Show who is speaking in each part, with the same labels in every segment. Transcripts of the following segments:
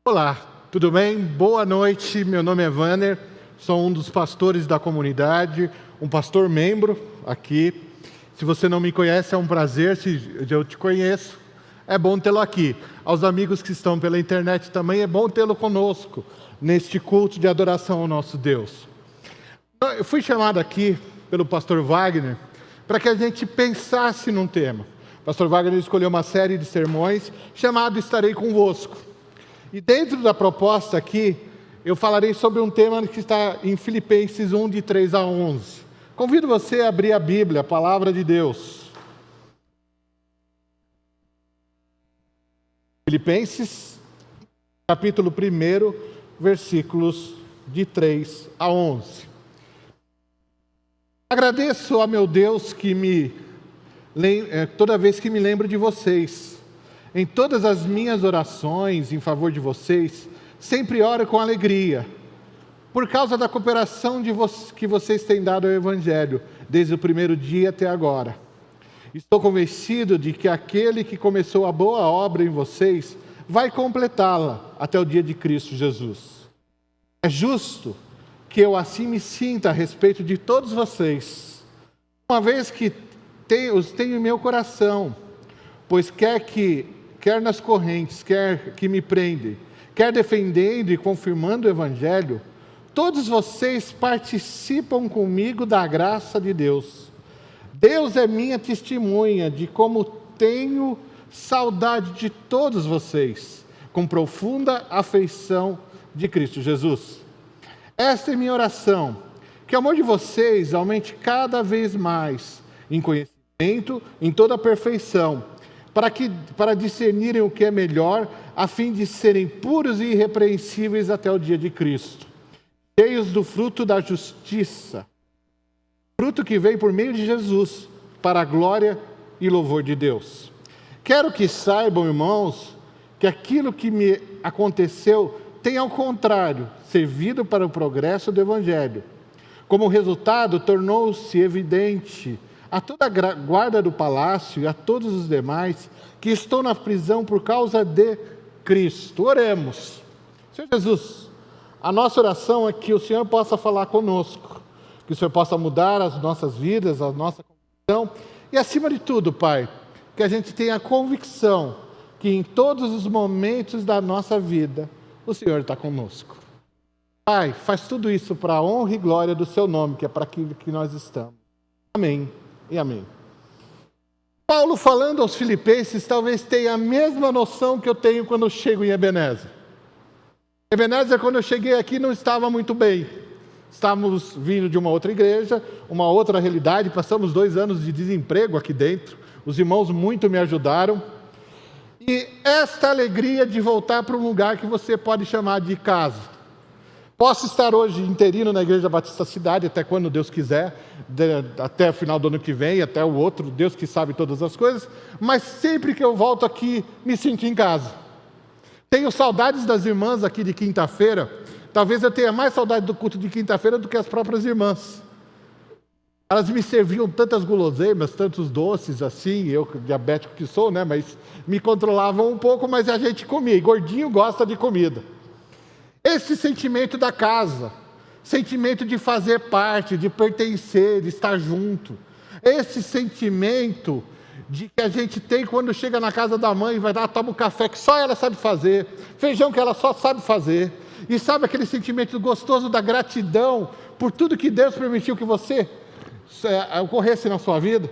Speaker 1: Olá, tudo bem? Boa noite, meu nome é Vanner, sou um dos pastores da comunidade, um pastor membro aqui. Se você não me conhece, é um prazer, se eu te conheço, é bom tê-lo aqui. Aos amigos que estão pela internet também, é bom tê-lo conosco, neste culto de adoração ao nosso Deus. Eu fui chamado aqui pelo pastor Wagner para que a gente pensasse num tema. O pastor Wagner escolheu uma série de sermões chamado Estarei Convosco. E dentro da proposta aqui, eu falarei sobre um tema que está em Filipenses 1, de 3 a 11. Convido você a abrir a Bíblia, a Palavra de Deus. Filipenses, capítulo 1, versículos de 3 a 11. Agradeço a meu Deus que toda vez que me lembro de vocês. Em todas as minhas orações em favor de vocês, sempre oro com alegria, por causa da cooperação que vocês têm dado ao Evangelho, desde o primeiro dia até agora. Estou convencido de que aquele que começou a boa obra em vocês, vai completá-la até o dia de Cristo Jesus. É justo que eu assim me sinta a respeito de todos vocês, uma vez que os tenho em meu coração, pois quer nas correntes, quer que me prendem, quer defendendo e confirmando o Evangelho, todos vocês participam comigo da graça de Deus. Deus é minha testemunha de como tenho saudade de todos vocês, com profunda afeição de Cristo Jesus. Esta é minha oração, que o amor de vocês aumente cada vez mais em conhecimento, em toda a perfeição, para discernirem o que é melhor, a fim de serem puros e irrepreensíveis até o dia de Cristo, cheios do fruto da justiça, fruto que vem por meio de Jesus, para a glória e louvor de Deus. Quero que saibam, irmãos, que aquilo que me aconteceu tem, ao contrário, servido para o progresso do Evangelho. Como resultado, tornou-se evidente a toda a guarda do palácio e a todos os demais que estão na prisão por causa de Cristo. Oremos. Senhor Jesus, a nossa oração é que o Senhor possa falar conosco, que o Senhor possa mudar as nossas vidas, a nossa convicção, e acima de tudo, Pai, que a gente tenha a convicção que em todos os momentos da nossa vida, o Senhor está conosco. Pai, faz tudo isso para a honra e glória do Seu nome, que é para aquilo que nós estamos. Amém. E amém. Paulo, falando aos filipenses, talvez tenha a mesma noção que eu tenho quando eu chego em Ebenezer. Ebenezer, quando eu cheguei aqui, não estava muito bem. Estávamos vindo de uma outra igreja, uma outra realidade, passamos 2 anos de desemprego aqui dentro. Os irmãos muito me ajudaram. E esta alegria de voltar para um lugar que você pode chamar de casa. Posso estar hoje interino na Igreja Batista Cidade, até quando Deus quiser, até o final do ano que vem, até o outro, Deus que sabe todas as coisas, mas sempre que eu volto aqui, me sinto em casa. Tenho saudades das irmãs aqui de quinta-feira, talvez eu tenha mais saudade do culto de quinta-feira do que as próprias irmãs. Elas me serviam tantas guloseimas, tantos doces assim, eu diabético que sou, né, mas me controlavam um pouco, mas a gente comia, e gordinho gosta de comida. Esse sentimento da casa, sentimento de fazer parte, de pertencer, de estar junto. Esse sentimento de que a gente tem quando chega na casa da mãe e vai dar, toma um café que só ela sabe fazer, feijão que ela só sabe fazer. E sabe aquele sentimento gostoso da gratidão por tudo que Deus permitiu que você ocorresse na sua vida?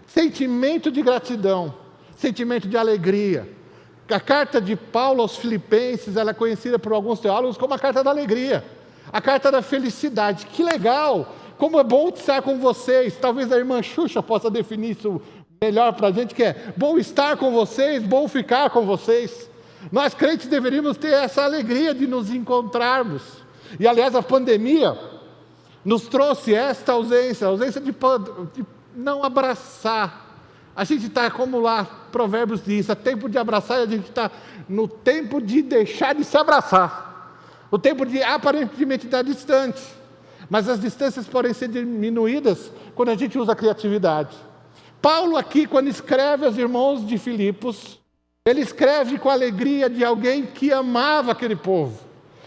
Speaker 1: Sentimento de gratidão, sentimento de alegria. A carta de Paulo aos Filipenses, ela é conhecida por alguns teólogos como a carta da alegria, a carta da felicidade. Que legal! Como é bom estar com vocês. Talvez a irmã Xuxa possa definir isso melhor para a gente, que é bom estar com vocês, bom ficar com vocês. Nós crentes deveríamos ter essa alegria de nos encontrarmos. E aliás, a pandemia nos trouxe esta ausência, a ausência de não abraçar. A gente está, como lá, Provérbios diz, é tempo de abraçar, e a gente está no tempo de deixar de se abraçar. O tempo de aparentemente estar distante. Mas as distâncias podem ser diminuídas quando a gente usa a criatividade. Paulo aqui, quando escreve aos irmãos de Filipos, Ele escreve com a alegria de alguém que amava aquele povo,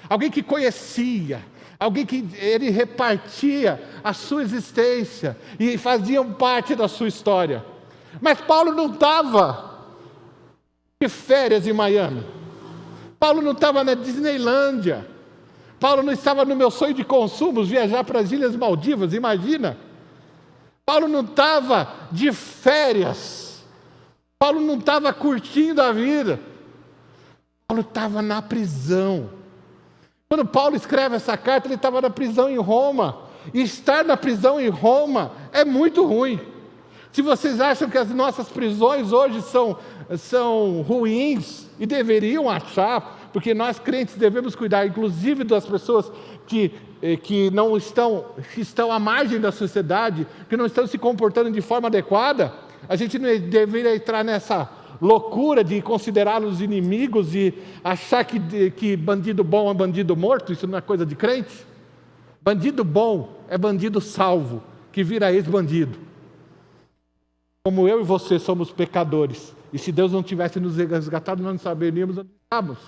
Speaker 1: alguém que conhecia, alguém que ele repartia a sua existência e faziam parte da sua história. Mas Paulo não estava de férias em Miami. Paulo não estava na Disneylândia. Paulo não estava no meu sonho de consumos, viajar para as Ilhas Maldivas, imagina. Paulo não estava de férias. Paulo não estava curtindo a vida. Paulo estava na prisão. Quando Paulo escreve essa carta, ele estava na prisão em Roma. E estar na prisão em Roma é muito ruim. Se vocês acham que as nossas prisões hoje são ruins, e deveriam achar, porque nós crentes devemos cuidar, inclusive das pessoas que não estão, que estão à margem da sociedade, que não estão se comportando de forma adequada, a gente não deveria entrar nessa loucura de considerá-los inimigos e achar que bandido bom é bandido morto. Isso não é coisa de crente. Bandido bom é bandido salvo, que vira ex-bandido. Como eu e você somos pecadores, e se Deus não tivesse nos resgatado, nós não saberíamos onde estávamos.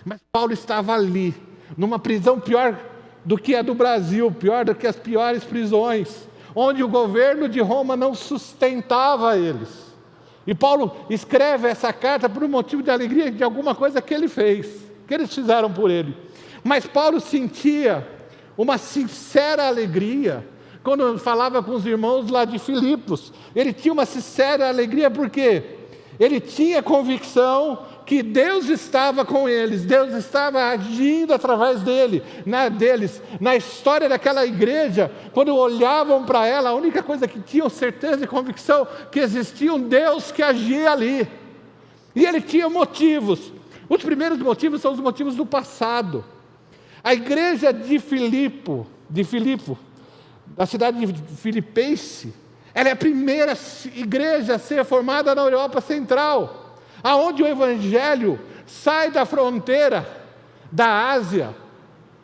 Speaker 1: Mas Paulo estava ali, numa prisão pior do que a do Brasil, pior do que as piores prisões, onde o governo de Roma não sustentava eles. E Paulo escreve essa carta por um motivo de alegria de alguma coisa que ele fez, que eles fizeram por ele. Mas Paulo sentia uma sincera alegria quando falava com os irmãos lá de Filipos. Ele tinha uma sincera alegria porque ele tinha convicção que Deus estava com eles, Deus estava agindo através deles, na história daquela igreja. Quando olhavam para ela, a única coisa que tinham certeza e convicção que existia um Deus que agia ali. E ele tinha motivos. Os primeiros motivos são os motivos do passado. A igreja de Filipe, da cidade de Filipense, ela é a primeira igreja a ser formada na Europa Central, aonde o Evangelho sai da fronteira da Ásia,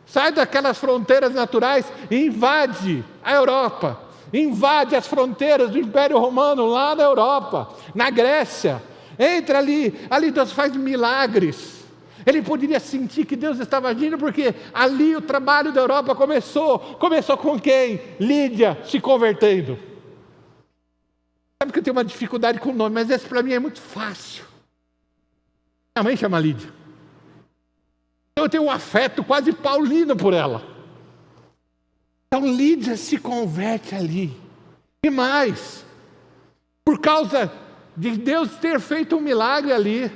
Speaker 1: sai daquelas fronteiras naturais e invade a Europa, invade as fronteiras do Império Romano lá na Europa, na Grécia, entra ali Deus faz milagres. Ele poderia sentir que Deus estava agindo, porque ali o trabalho da Europa começou com quem? Lídia se convertendo. Sabe que eu tenho uma dificuldade com o nome, mas esse para mim é muito fácil. Minha mãe chama Lídia. Eu tenho um afeto quase paulino por ela. Então Lídia se converte ali. E mais, por causa de Deus ter feito um milagre ali,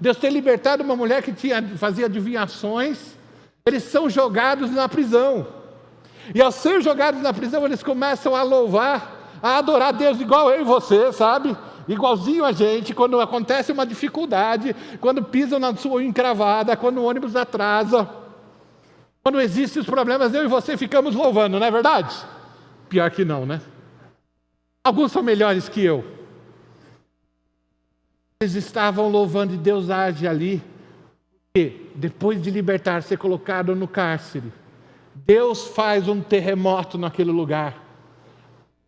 Speaker 1: Deus ter libertado uma mulher que fazia adivinhações, eles são jogados na prisão. E ao ser jogados na prisão, eles começam a louvar, a adorar Deus igual eu e você, sabe? Igualzinho a gente, quando acontece uma dificuldade, quando pisam na sua encravada, quando o ônibus atrasa, quando existem os problemas, eu e você ficamos louvando, não é verdade? Pior que não, né? Alguns são melhores que eu. Eles estavam louvando e Deus age ali, porque depois de libertar, ser colocado no cárcere, Deus faz um terremoto naquele lugar.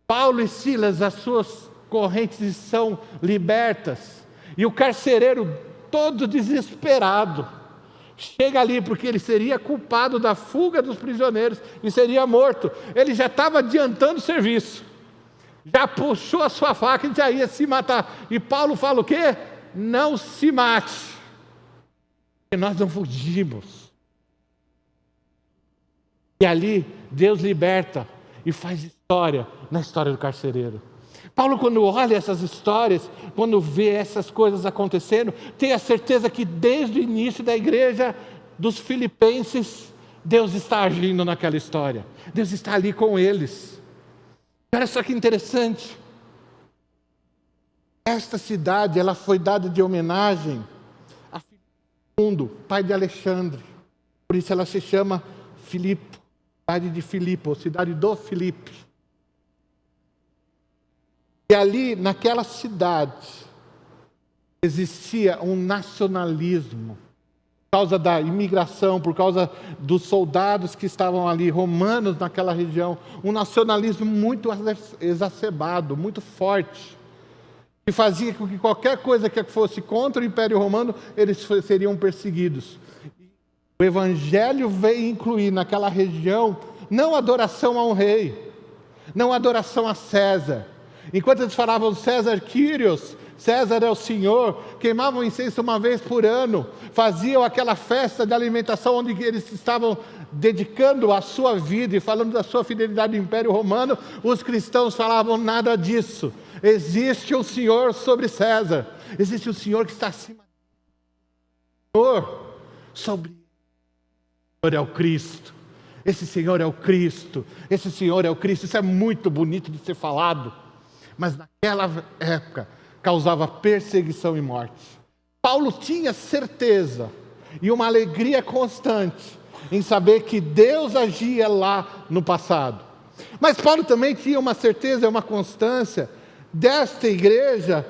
Speaker 1: Paulo e Silas, as suas correntes são libertas, e o carcereiro, todo desesperado, chega ali porque ele seria culpado da fuga dos prisioneiros e seria morto. Ele já estava adiantando o serviço, já puxou a sua faca e já ia se matar. E Paulo fala o quê? Não se mate, porque nós não fugimos. E ali Deus liberta e faz história na história do carcereiro. Paulo, quando olha essas histórias, quando vê essas coisas acontecendo, tem a certeza que desde o início da igreja dos Filipenses, Deus está agindo naquela história. Deus está ali com eles. Olha só que interessante. Esta cidade, ela foi dada de homenagem a Filipe II, pai de Alexandre. Por isso ela se chama Filipe, cidade de Filipe, ou cidade do Filipe. E ali, naquela cidade, existia um nacionalismo, por causa da imigração, por causa dos soldados que estavam ali, romanos naquela região, um nacionalismo muito exacerbado, muito forte. que fazia com que qualquer coisa que fosse contra o Império Romano, eles seriam perseguidos. O Evangelho veio incluir naquela região não adoração a um rei, não adoração a César. Enquanto eles falavam César Quírios, César é o Senhor, queimavam incenso uma vez por ano, faziam aquela festa de alimentação onde eles estavam dedicando a sua vida e falando da sua fidelidade ao Império Romano, os cristãos falavam nada disso. Existe um Senhor sobre César, existe um Senhor que está acima do Senhor, sobre o Senhor é o Cristo. Esse Senhor é o Cristo, esse Senhor é o Cristo. Isso é muito bonito de ser falado, mas naquela época causava perseguição e morte. Paulo tinha certeza e uma alegria constante em saber que Deus agia lá no passado. Mas Paulo também tinha uma certeza e uma constância desta igreja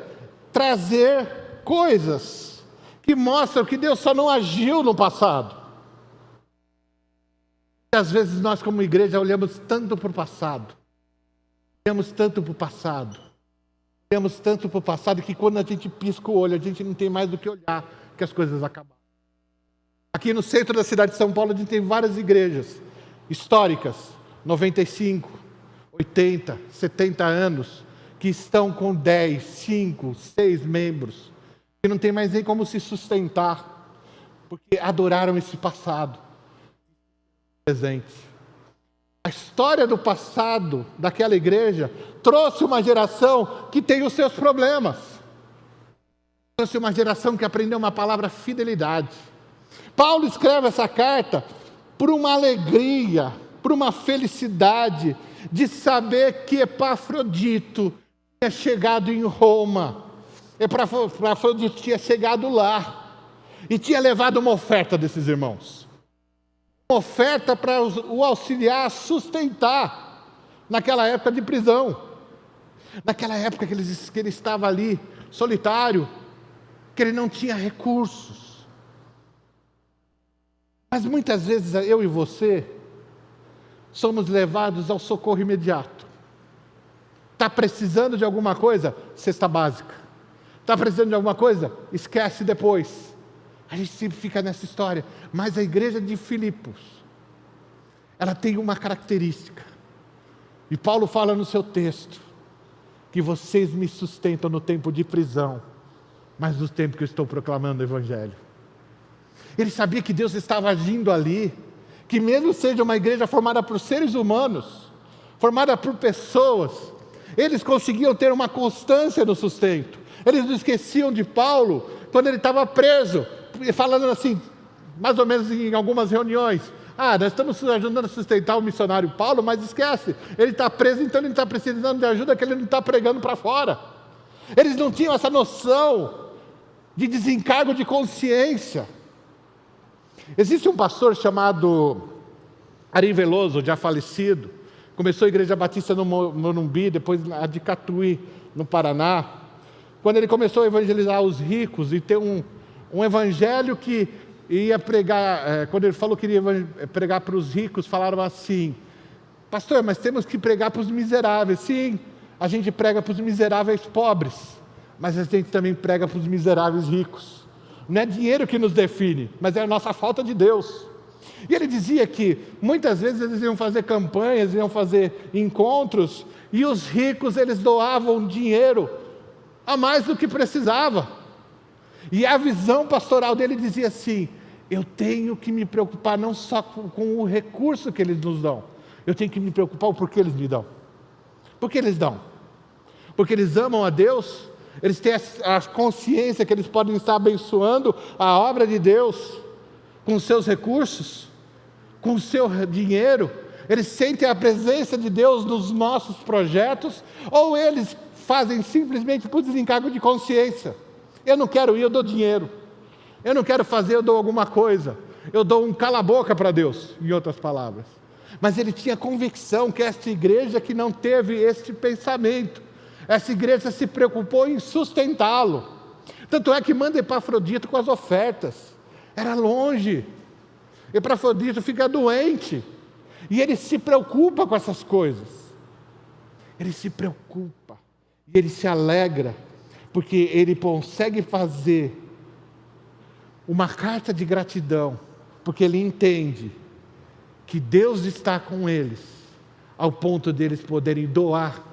Speaker 1: trazer coisas que mostram que Deus só não agiu no passado. E às vezes nós como igreja olhamos tanto para o passado, olhamos tanto para o passado que quando a gente pisca o olho, a gente não tem mais do que olhar, que as coisas acabaram. Aqui no centro da cidade de São Paulo a gente tem várias igrejas históricas, 95, 80, 70 anos, que estão com 10, 5, 6 membros, que não tem mais nem como se sustentar, porque adoraram esse passado presente. A história do passado daquela igreja trouxe uma geração que tem os seus problemas. Trouxe uma geração que aprendeu uma palavra fidelidade. Paulo escreve essa carta por uma alegria, por uma felicidade de saber que Epafrodito tinha chegado em Roma. Epafrodito tinha chegado lá e tinha levado uma oferta desses irmãos. Uma oferta para o auxiliar a sustentar naquela época de prisão. Naquela época que ele estava ali, solitário, que ele não tinha recursos. Mas muitas vezes eu e você somos levados ao socorro imediato. Está precisando de alguma coisa? Cesta básica. Está precisando de alguma coisa? Esquece depois. A gente sempre fica nessa história. Mas a igreja de Filipos, ela tem uma característica. E Paulo fala no seu texto, que vocês me sustentam no tempo de prisão, mas no tempo que eu estou proclamando o Evangelho. Ele sabia que Deus estava agindo ali, que mesmo seja uma igreja formada por seres humanos, formada por pessoas, eles conseguiam ter uma constância no sustento. Eles não esqueciam de Paulo quando ele estava preso, falando assim, mais ou menos em algumas reuniões: nós estamos ajudando a sustentar o missionário Paulo, mas esquece, ele está preso, então ele não está precisando de ajuda, que ele não está pregando para fora. Eles não tinham essa noção de desencargo de consciência. Existe um pastor chamado Ari Veloso, já falecido, começou a Igreja Batista no Morumbi, depois a de Catuí, no Paraná. Quando ele começou a evangelizar os ricos e ter um evangelho que ia pregar, quando ele falou que iria pregar para os ricos, falaram assim: pastor, mas temos que pregar para os miseráveis. Sim, a gente prega para os miseráveis pobres, mas a gente também prega para os miseráveis ricos. Não é dinheiro que nos define, mas é a nossa falta de Deus. E ele dizia que muitas vezes eles iam fazer campanhas, iam fazer encontros, e os ricos eles doavam dinheiro a mais do que precisava. E a visão pastoral dele dizia assim: eu tenho que me preocupar não só com o recurso que eles nos dão, eu tenho que me preocupar com o que eles me dão. Por que eles dão? Porque eles amam a Deus, eles têm a consciência que eles podem estar abençoando a obra de Deus com os seus recursos, com o seu dinheiro. Eles sentem a presença de Deus nos nossos projetos, ou eles fazem simplesmente por desencargo de consciência. Eu não quero ir, eu dou dinheiro. Eu não quero fazer, eu dou alguma coisa. Eu dou um cala-boca para Deus, em outras palavras. Mas ele tinha convicção que esta igreja que não teve este pensamento, essa igreja se preocupou em sustentá-lo. Tanto é que manda Epafrodito com as ofertas. Era longe. Epafrodito fica doente. E ele se preocupa com essas coisas. Ele se preocupa. E ele se alegra. porque ele consegue fazer uma carta de gratidão, porque ele entende que Deus está com eles, ao ponto deles poderem doar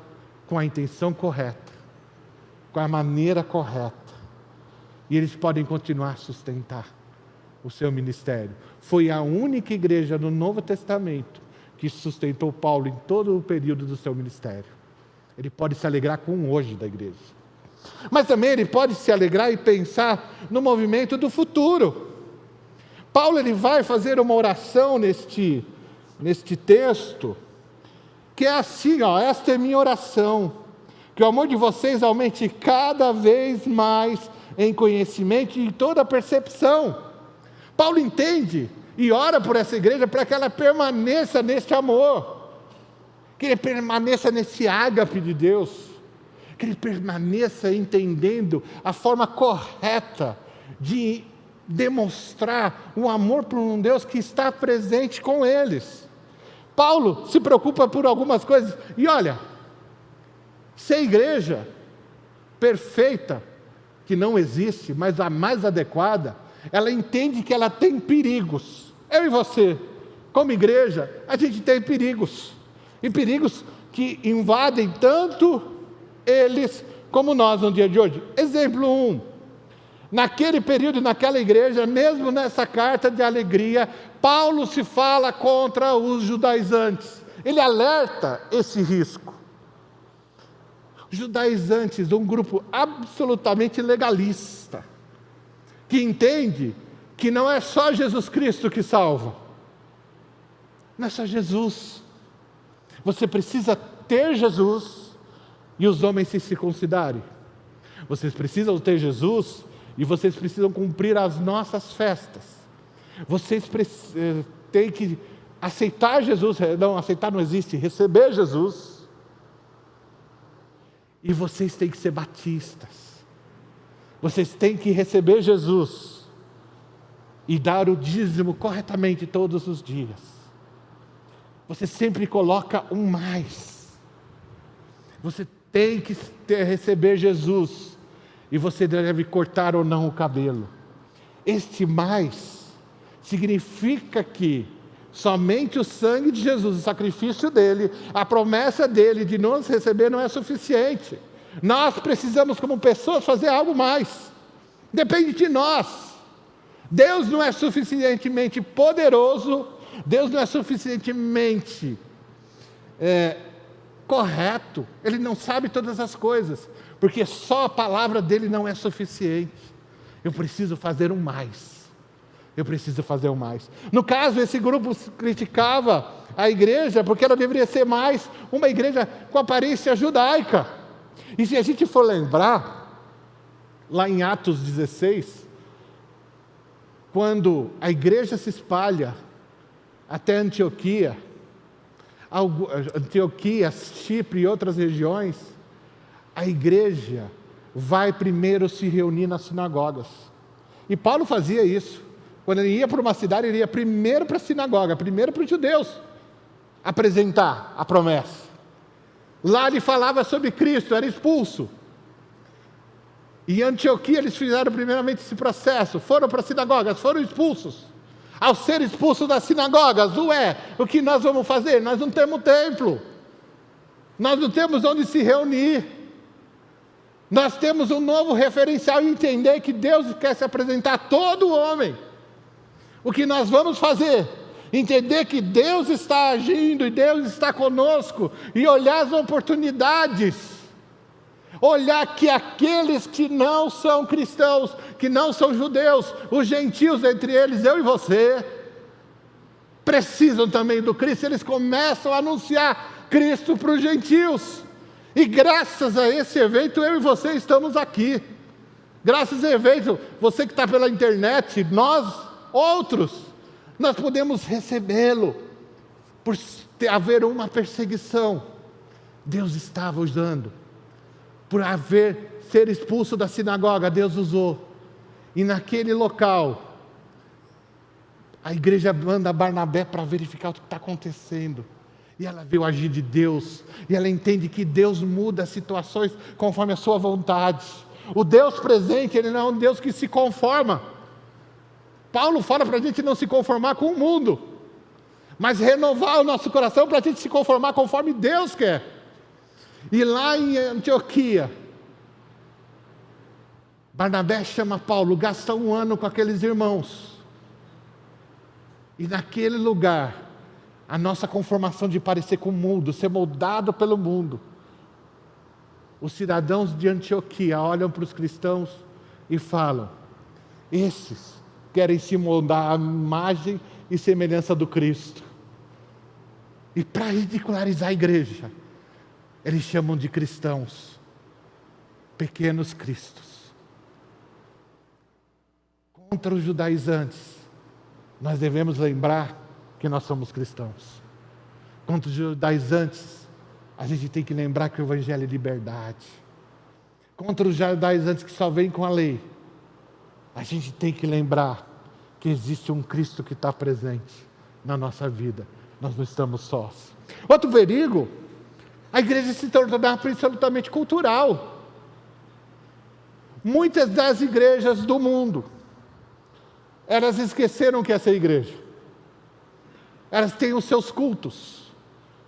Speaker 1: com a intenção correta, com a maneira correta, e eles podem continuar a sustentar o seu ministério. Foi a única igreja no Novo Testamento que sustentou Paulo em todo o período do seu ministério. Ele pode se alegrar com o hoje da igreja. Mas também ele pode se alegrar e pensar no movimento do futuro. Paulo ele vai fazer uma oração neste texto, que é assim, esta é minha oração, que o amor de vocês aumente cada vez mais em conhecimento e em toda percepção. Paulo entende e ora por essa igreja para que ela permaneça neste amor, que ele permaneça nesse ágape de Deus, que ele permaneça entendendo a forma correta de demonstrar um amor por um Deus que está presente com eles. Paulo se preocupa por algumas coisas, e olha, ser igreja perfeita, que não existe, mas a mais adequada, ela entende que ela tem perigos. Eu e você, como igreja, a gente tem perigos, e perigos que invadem tanto eles como nós no dia de hoje. Exemplo 1, naquele período, naquela igreja, mesmo nessa carta de alegria, Paulo se fala contra os judaizantes, ele alerta esse risco. Judaizantes, um grupo absolutamente legalista, que entende que não é só Jesus Cristo que salva, não é só Jesus, você precisa ter Jesus e os homens se circuncidarem, vocês precisam ter Jesus e vocês precisam cumprir as nossas festas, vocês têm que aceitar Jesus, não, aceitar não existe, receber Jesus, e vocês têm que ser batistas, vocês têm que receber Jesus e dar o dízimo corretamente todos os dias. Você sempre coloca um mais. Você tem que receber Jesus e você deve cortar ou não o cabelo. Este mais significa que somente o sangue de Jesus, o sacrifício dele, a promessa dele de nos receber não é suficiente. Nós precisamos, como pessoas, fazer algo mais. Depende de nós. Deus não é suficientemente poderoso, Deus não é suficientemente correto, Ele não sabe todas as coisas, porque só a palavra dele não é suficiente. Eu preciso fazer um mais. Eu preciso fazer um mais. No caso, esse grupo criticava a igreja porque ela deveria ser mais uma igreja com aparência judaica. E se a gente for lembrar, lá em Atos 16, quando a igreja se espalha até Antioquia, Chipre e outras regiões, a igreja vai primeiro se reunir nas sinagogas. E Paulo fazia isso. Quando ele ia para uma cidade, ele ia primeiro para a sinagoga, primeiro para os judeus, apresentar a promessa. Lá ele falava sobre Cristo, era expulso. Em Antioquia eles fizeram primeiramente esse processo, foram para as sinagogas, foram expulsos. Ao ser expulsos das sinagogas, o que nós vamos fazer? Nós não temos templo, nós não temos onde se reunir, nós temos um novo referencial e entender que Deus quer se apresentar a todo homem. O que nós vamos fazer? Entender que Deus está agindo e Deus está conosco e olhar as oportunidades. Olhar que aqueles que não são cristãos, que não são judeus, os gentios, entre eles eu e você, precisam também do Cristo. Eles começam a anunciar Cristo para os gentios. E graças a esse evento eu e você estamos aqui. Graças a esse evento, você que está pela internet, nós outros, nós podemos recebê-lo. Por haver uma perseguição, Deus estava usando. Por ser expulso da sinagoga, Deus usou. E naquele local, a igreja manda Barnabé para verificar o que está acontecendo. E ela vê o agir de Deus. E ela entende que Deus muda as situações conforme a sua vontade. O Deus presente, Ele não é um Deus que se conforma. Paulo fala para a gente não se conformar com o mundo, mas renovar o nosso coração para a gente se conformar conforme Deus quer. E lá em Antioquia, Barnabé chama Paulo, gasta 1 ano com aqueles irmãos. E naquele lugar, a nossa conformação de parecer com o mundo, ser moldado pelo mundo. Os cidadãos de Antioquia olham para os cristãos e falam: esses querem se moldar à imagem e semelhança do Cristo. E para ridicularizar a igreja, eles chamam de cristãos, pequenos cristos. Contra os judaizantes, nós devemos lembrar que nós somos cristãos. Contra os judaizantes, a gente tem que lembrar que o Evangelho é liberdade. Contra os judaizantes que só vêm com a lei, a gente tem que lembrar que existe um Cristo que está presente na nossa vida. Nós não estamos sós. Outro perigo, a igreja se tornou absolutamente cultural. Muitas das igrejas do mundo, elas esqueceram que essa é a igreja. Elas têm os seus cultos,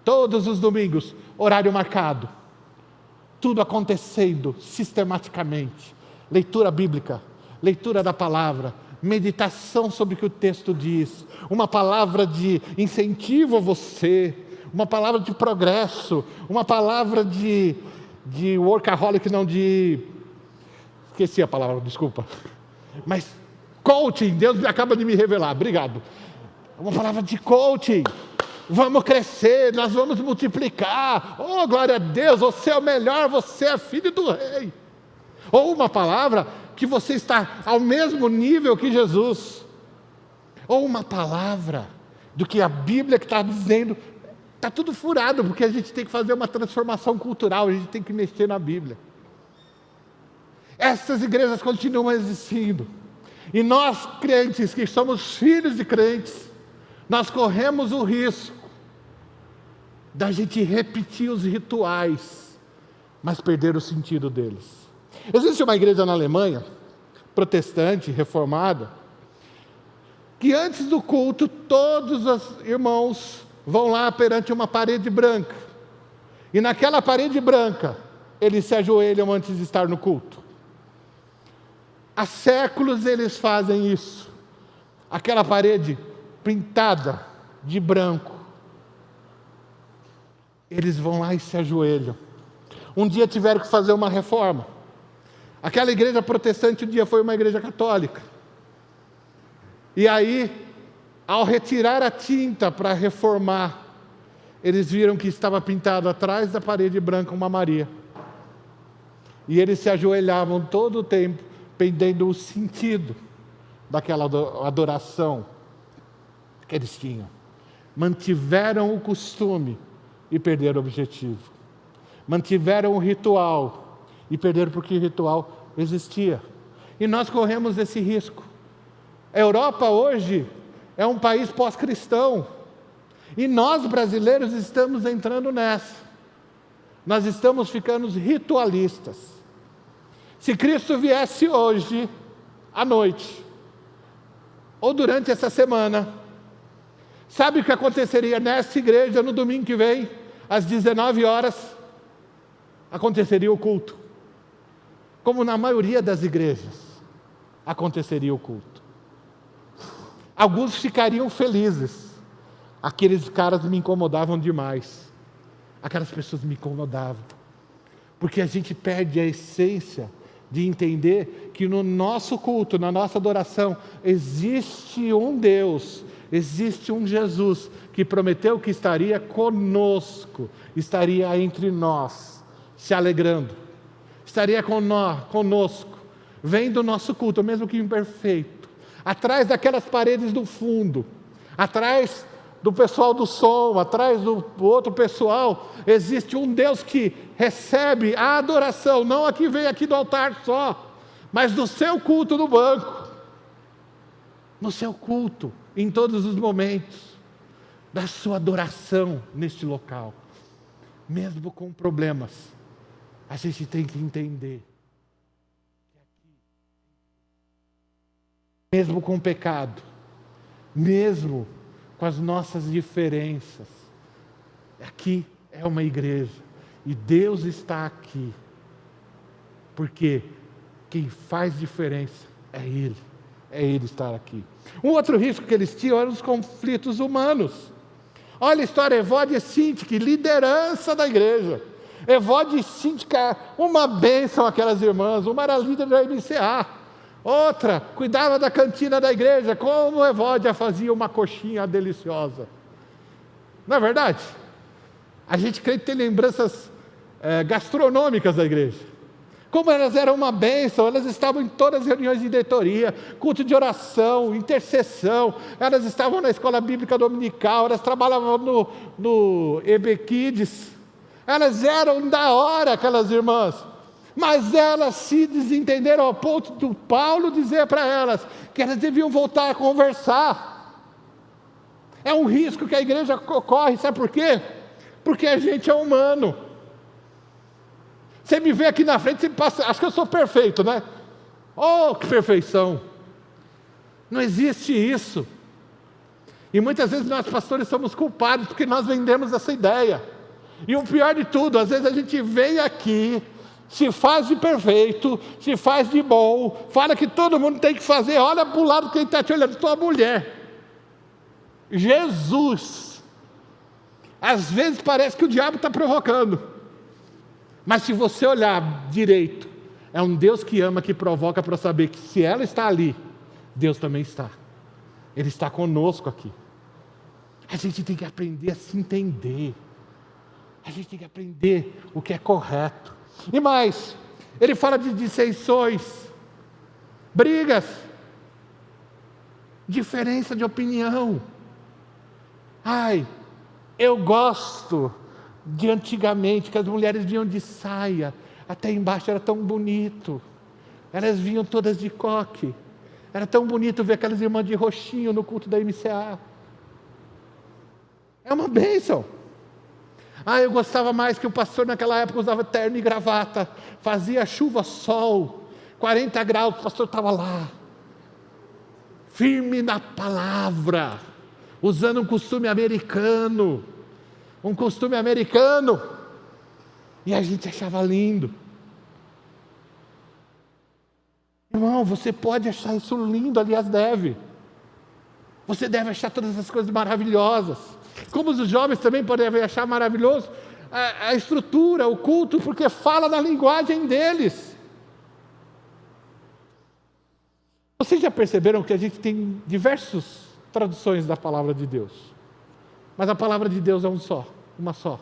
Speaker 1: todos os domingos, horário marcado, tudo acontecendo sistematicamente, leitura bíblica, leitura da palavra, meditação sobre o que o texto diz, uma palavra de incentivo a você, uma palavra de progresso, uma palavra de workaholic, não de... esqueci a palavra, desculpa. Mas coaching, Deus acaba de me revelar, obrigado. Uma palavra de coaching. Vamos crescer, nós vamos multiplicar. Oh, glória a Deus, você é o melhor, você é filho do rei. Ou uma palavra que você está ao mesmo nível que Jesus. Ou uma palavra do que a Bíblia que está dizendo. Está tudo furado, porque a gente tem que fazer uma transformação cultural, a gente tem que mexer na Bíblia. Essas igrejas continuam existindo. E nós, crentes, que somos filhos de crentes, nós corremos o risco da gente repetir os rituais, mas perder o sentido deles. Existe uma igreja na Alemanha, protestante, reformada, que antes do culto, todos os irmãos vão lá perante uma parede branca. E naquela parede branca, eles se ajoelham antes de estar no culto. Há séculos eles fazem isso. Aquela parede pintada de branco. Eles vão lá e se ajoelham. Um dia tiveram que fazer uma reforma. Aquela igreja protestante um dia foi uma igreja católica. E aí, ao retirar a tinta para reformar, eles viram que estava pintado atrás da parede branca uma Maria. E eles se ajoelhavam todo o tempo, perdendo o sentido daquela adoração que eles tinham. Mantiveram o costume e perderam o objetivo. Mantiveram o ritual e perderam porque o ritual existia. E nós corremos esse risco. A Europa hoje é um país pós-cristão. E nós brasileiros estamos entrando nessa. Nós estamos ficando ritualistas. Se Cristo viesse hoje, à noite, ou durante essa semana, sabe o que aconteceria nessa igreja no domingo que vem, às 19 horas? Aconteceria o culto. Como na maioria das igrejas, aconteceria o culto. Alguns ficariam felizes. Aqueles caras me incomodavam demais. Aquelas pessoas me incomodavam. Porque a gente perde a essência de entender que no nosso culto, na nossa adoração, existe um Deus, existe um Jesus que prometeu que estaria conosco, estaria entre nós, se alegrando, estaria conosco, vendo o nosso culto, mesmo que imperfeito, atrás daquelas paredes do fundo, atrás do pessoal do som, atrás do outro pessoal, existe um Deus que recebe a adoração, não a que vem aqui do altar só, mas do seu culto no banco, no seu culto, em todos os momentos, da sua adoração neste local. Mesmo com problemas, a gente tem que entender mesmo com o pecado, mesmo com as nossas diferenças. Aqui é uma igreja e Deus está aqui, porque quem faz diferença é Ele estar aqui. Um outro risco que eles tinham eram os conflitos humanos. Olha a história, Evódia e Síntique, liderança da igreja. Evódia e Síntique, uma bênção aquelas irmãs, uma era líder da MCA, outra cuidava da cantina da igreja, como Evódia fazia uma coxinha deliciosa. Não é verdade? A gente crê que tem lembranças gastronômicas da igreja. Como elas eram uma bênção, elas estavam em todas as reuniões de diretoria, culto de oração, intercessão, elas estavam na escola bíblica dominical, elas trabalhavam no EB Kids, elas eram da hora, aquelas irmãs, mas elas se desentenderam ao ponto do Paulo dizer para elas que elas deviam voltar a conversar. É um risco que a igreja corre, sabe por quê? Porque a gente é humano. Você me vê aqui na frente, você passa, acho que eu sou perfeito, né? Oh, que perfeição! Não existe isso. E muitas vezes nós pastores somos culpados porque nós vendemos essa ideia. E o pior de tudo, às vezes a gente vem aqui, se faz de perfeito, se faz de bom, fala que todo mundo tem que fazer, olha para o lado quem está te olhando, tua mulher. Jesus. Às vezes parece que o diabo está provocando. Mas se você olhar direito, é um Deus que ama, que provoca para saber que se ela está ali, Deus também está. Ele está conosco aqui. A gente tem que aprender a se entender. A gente tem que aprender o que é correto. E mais, ele fala de dissensões, brigas, diferença de opinião. Ai, eu gosto de antigamente, que as mulheres vinham de saia, até embaixo era tão bonito, elas vinham todas de coque, era tão bonito ver aquelas irmãs de roxinho no culto da MCA, é uma bênção. Eu gostava mais que o pastor naquela época usava terno e gravata, fazia chuva, sol, 40 graus, o pastor estava lá, firme na palavra, usando um costume americano, e a gente achava lindo. Irmão, você pode achar isso lindo, aliás deve. Você deve achar todas essas coisas maravilhosas. Como os jovens também podem achar maravilhoso a estrutura, o culto, porque fala na linguagem deles. Vocês já perceberam que a gente tem diversas traduções da palavra de Deus? Mas a palavra de Deus é uma só.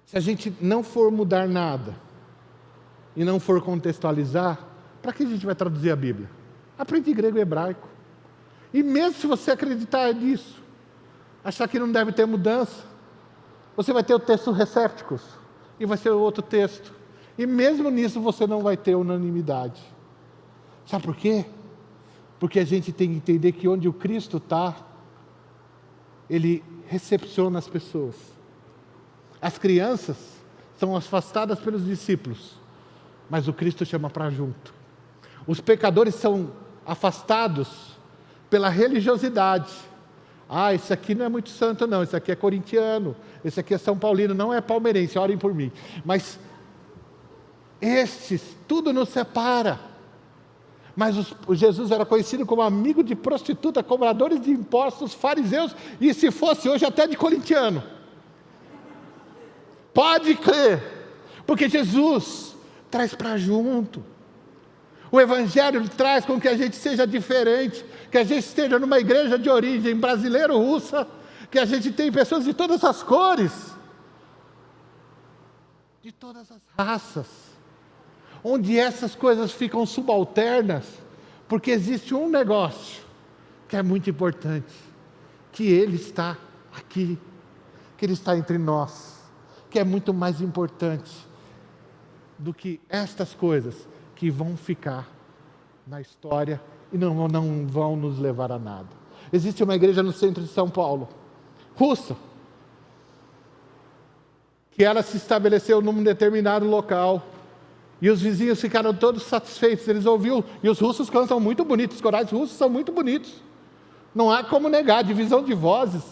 Speaker 1: Se a gente não for mudar nada e não for contextualizar, para que a gente vai traduzir a Bíblia? Aprende grego e hebraico. E mesmo se você acreditar nisso, achar que não deve ter mudança, você vai ter o texto recépticos e vai ser outro texto. E mesmo nisso você não vai ter unanimidade. Sabe por quê? Porque a gente tem que entender que onde o Cristo está, Ele recepciona as pessoas. As crianças são afastadas pelos discípulos, mas o Cristo chama para junto. Os pecadores são afastados pela religiosidade. Esse aqui não é muito santo não, esse aqui é corintiano, esse aqui é São Paulino, não é palmeirense, orem por mim. Mas estes, tudo nos separa. Mas Jesus era conhecido como amigo de prostituta, cobradores de impostos, fariseus, e se fosse hoje até de corintiano. Pode crer, porque Jesus traz para junto. O Evangelho traz com que a gente seja diferente, que a gente esteja numa igreja de origem brasileiro-russa, que a gente tem pessoas de todas as cores, de todas as raças, onde essas coisas ficam subalternas, porque existe um negócio que é muito importante, que Ele está aqui, que Ele está entre nós, que é muito mais importante do que estas coisas que vão ficar na história e não vão nos levar a nada. Existe uma igreja no centro de São Paulo, russa, que ela se estabeleceu num determinado local, E os vizinhos ficaram todos satisfeitos, eles ouviram, e os russos cantam muito bonitos, os corais russos são muito bonitos. Não há como negar, divisão de vozes.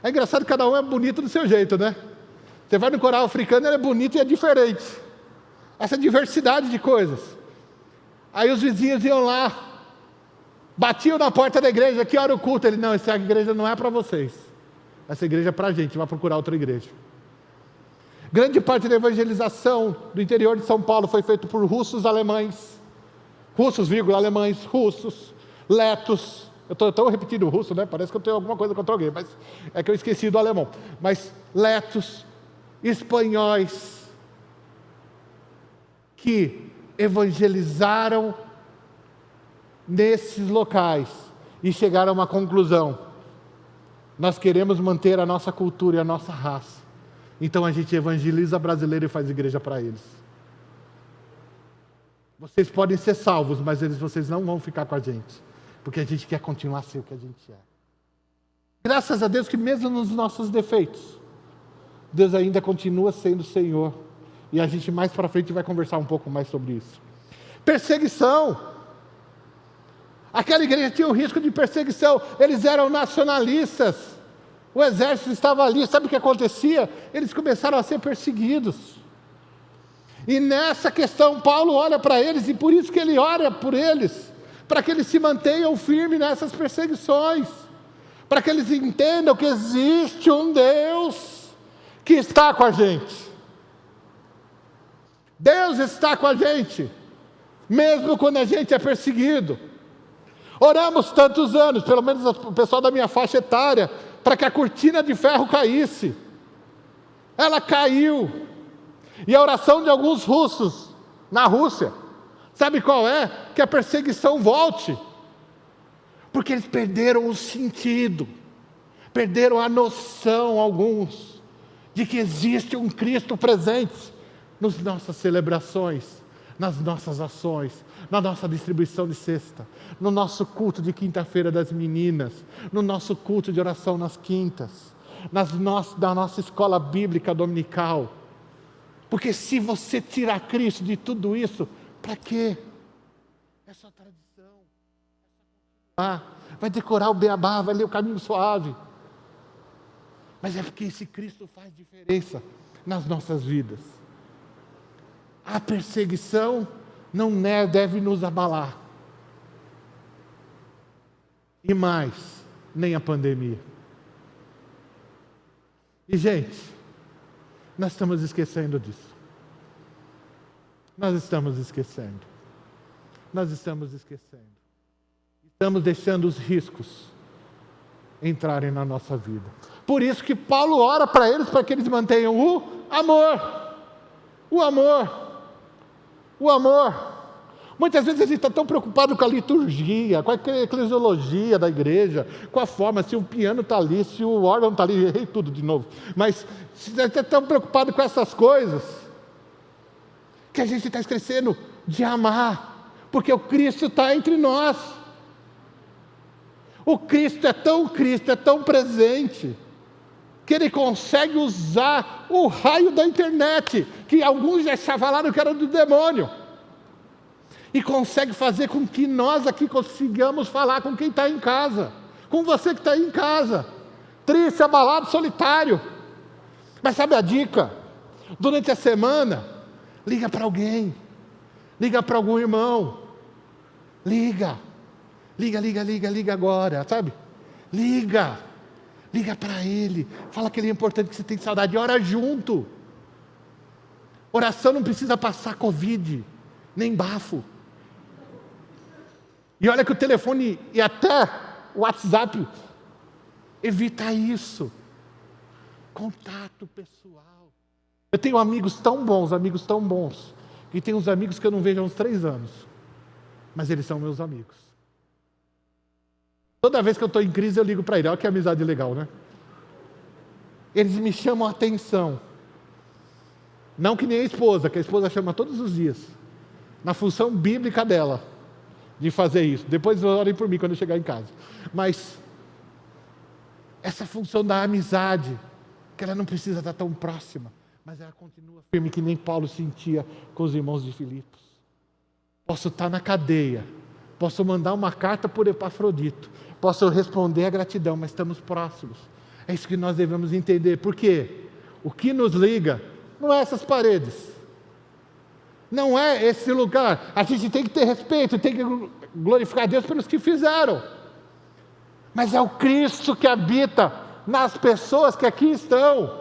Speaker 1: É engraçado que cada um é bonito do seu jeito, né? Você vai no coral africano, ele é bonito e é diferente. Essa diversidade de coisas. Aí os vizinhos iam lá, batiam na porta da igreja, que hora o culto? Ele, não, essa igreja não é para vocês. Essa igreja é para a gente, vai procurar outra igreja. Grande parte da evangelização do interior de São Paulo foi feita por russos alemães. Russos, alemães, russos, letos. Eu estou repetindo o russo, né? Parece que eu tenho alguma coisa contra alguém, mas é que eu esqueci do alemão. Mas letos, espanhóis, que evangelizaram nesses locais e chegaram a uma conclusão: nós queremos manter a nossa cultura e a nossa raça. Então a gente evangeliza brasileiro e faz igreja para eles. Vocês podem ser salvos, mas vocês não vão ficar com a gente, porque a gente quer continuar a ser o que a gente é. Graças a Deus que mesmo nos nossos defeitos, Deus ainda continua sendo Senhor. E a gente mais para frente vai conversar um pouco mais sobre isso. Perseguição. Aquela igreja tinha um risco de perseguição. Eles eram nacionalistas. O exército estava ali. Sabe o que acontecia? Eles começaram a ser perseguidos. E nessa questão, Paulo olha para eles, e por isso que ele ora por eles, para que eles se mantenham firmes nessas perseguições, para que eles entendam que existe um Deus que está com a gente. Deus está com a gente, mesmo quando a gente é perseguido. Oramos tantos anos, pelo menos o pessoal da minha faixa etária, para que a cortina de ferro caísse. Ela caiu. E a oração de alguns russos na Rússia, sabe qual é? Que a perseguição volte. Porque eles perderam o sentido, perderam a noção, alguns, de que existe um Cristo presente nas nossas celebrações, nas nossas ações, na nossa distribuição de cesta, no nosso culto de quinta-feira das meninas, no nosso culto de oração nas quintas, na nossa escola bíblica dominical. Porque se você tirar Cristo de tudo isso, para quê? É só tradição. Vai decorar o beabá, vai ler o caminho suave. Mas é porque esse Cristo faz diferença nas nossas vidas. A perseguição não deve nos abalar. E mais, nem a pandemia. E gente, nós estamos esquecendo disso. Nós estamos esquecendo. Estamos deixando os riscos entrarem na nossa vida. Por isso que Paulo ora para eles, para que eles mantenham o amor. O amor. Muitas vezes a gente está tão preocupado com a liturgia, com a eclesiologia da igreja, com a forma, se o piano está ali, se o órgão está ali, errei tudo de novo. Mas a gente está tão preocupado com essas coisas, que a gente está esquecendo de amar, porque o Cristo está entre nós. O Cristo é tão presente, que Ele consegue usar o raio da internet, que alguns já falaram que era do demônio, e consegue fazer com que nós aqui consigamos falar com quem está em casa, com você que está aí em casa, triste, abalado, solitário. Mas sabe a dica? Durante a semana, liga para alguém, liga para algum irmão, liga agora, sabe? Liga para ele, fala que ele é importante, que você tem saudade, ora junto. Oração não precisa passar Covid, nem bafo. E olha que o telefone e até o WhatsApp evita isso. Contato pessoal. Eu tenho amigos tão bons, e tem uns amigos que eu não vejo há uns 3 anos, mas eles são meus amigos. Toda vez que eu estou em crise, eu ligo para ele. Olha que amizade legal, né? Eles me chamam a atenção. Não que nem a esposa, que a esposa chama todos os dias, na função bíblica dela, de fazer isso. Depois orem por mim quando eu chegar em casa. Mas essa função da amizade, que ela não precisa estar tão próxima, mas ela continua firme que nem Paulo sentia com os irmãos de Filipos. Posso estar na cadeia, posso mandar uma carta por Epafrodito, posso responder a gratidão, mas estamos próximos. É isso que nós devemos entender. Por quê? O que nos liga não é essas paredes, não é esse lugar. A gente tem que ter respeito, tem que glorificar a Deus pelos que fizeram, mas é o Cristo que habita nas pessoas que aqui estão.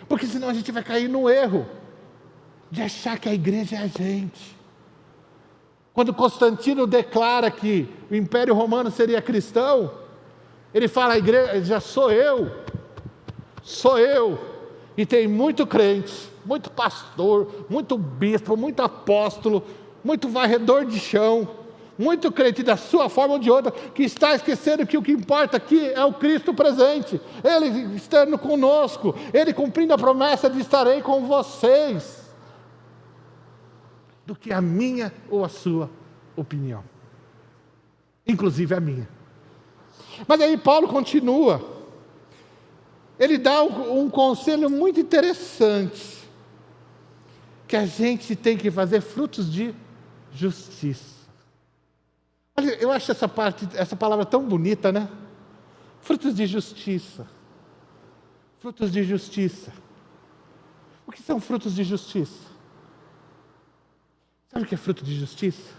Speaker 1: Porque senão a gente vai cair no erro de achar que a igreja é a gente. Quando Constantino declara que o Império Romano seria cristão, ele fala: a igreja sou eu. E tem muito crente, muito pastor, muito bispo, muito apóstolo, muito varredor de chão, muito crente da sua forma ou de outra, que está esquecendo que o que importa aqui é o Cristo presente, Ele estando conosco, Ele cumprindo a promessa de estarei com vocês, do que a minha ou a sua opinião, inclusive a minha. Mas aí Paulo continua, ele dá um conselho muito interessante, que a gente tem que fazer frutos de justiça. Olha, eu acho essa palavra tão bonita, né? Frutos de justiça. Frutos de justiça. O que são frutos de justiça? Sabe o que é fruto de justiça?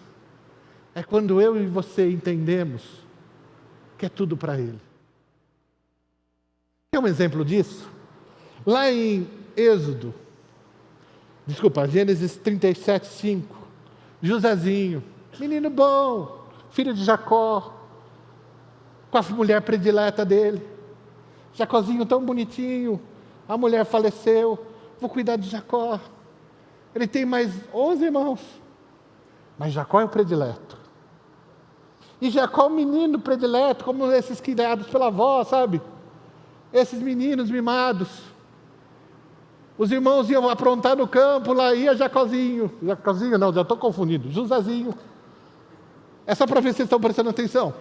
Speaker 1: É quando eu e você entendemos que é tudo para Ele. Quer um exemplo disso? Lá em Gênesis 37, 5. Josézinho, menino bom, filho de Jacó, com a mulher predileta dele. Jacózinho tão bonitinho, a mulher faleceu, vou cuidar de Jacó. Ele tem mais 11 irmãos, mas Jacó é o predileto. E Jacó é o menino predileto, como esses criados pela avó, sabe? Esses meninos mimados. Os irmãos iam aprontar no campo, lá ia Jacózinho não, já estou confundindo, Josézinho. É só para ver se vocês estão prestando atenção.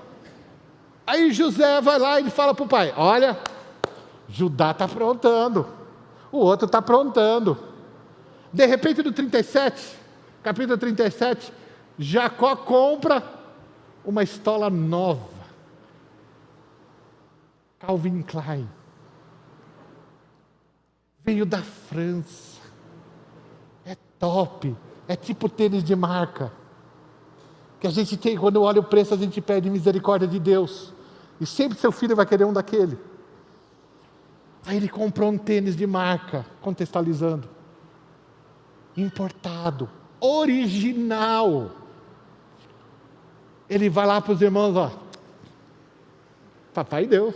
Speaker 1: Aí José vai lá e fala para o pai: olha, Judá está aprontando, o outro está aprontando. De repente, no capítulo 37, Jacó compra uma estola nova, Calvin Klein, veio da França, é top, é tipo tênis de marca, que a gente tem, quando olha o preço, a gente pede misericórdia de Deus, e sempre seu filho vai querer um daquele. Aí ele comprou um tênis de marca, contextualizando, importado, original. Ele vai lá para os irmãos, ó, papai deu.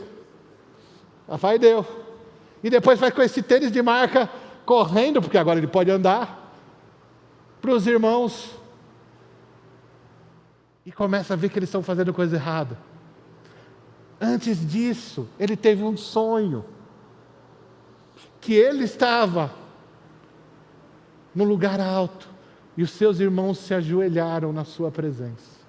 Speaker 1: E depois vai com esse tênis de marca, correndo, porque agora ele pode andar, para os irmãos, e começa a ver que eles estão fazendo coisa errada. Antes disso, ele teve um sonho, que ele estava no lugar alto, e os seus irmãos se ajoelharam na sua presença.